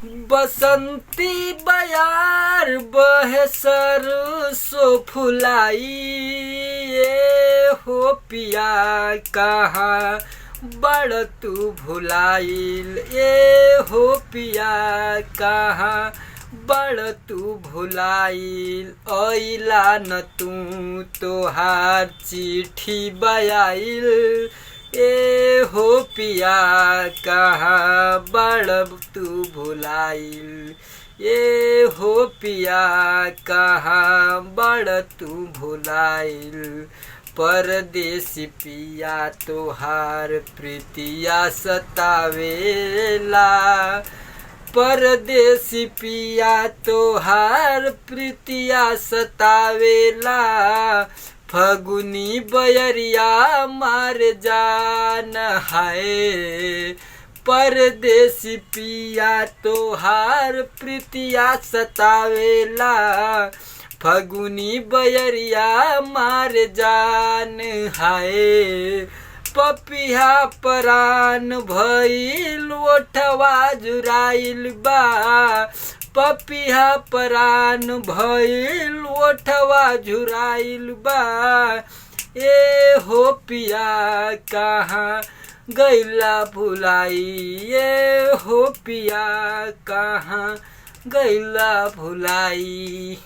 बसंती बयार बहे सरसों फुलाई। ये हो पिया कहाँ बड़ तू भुलाइल। ये हो पिया कहाँ बड़ तू भुलाइल। अइला न तू तोहार चिट्ठी बयाइल। ए हो पिया कहाँ बड़ तू भुलाइल। ये हो पिया कहाँ बड़ तू भुलाइल। परदेसी पिया तोहार प्रीतिया सतावेला। परदेसी पिया तोहार प्रीतिया सतावेला। फगुनी बयरिया मार जान हाय। परदेसी पिया तोहार प्रीतिया सतावेला। फगुनी बयरिया मार जान हाय। पपिहा परान भइल ओठवा जुराइल बा। पपिहा परान भइल ओठवा जुराइल बा। ए हो पिया कहाँ गइला भुलाई। ये हो पिया कहाँ गइला भुलाई।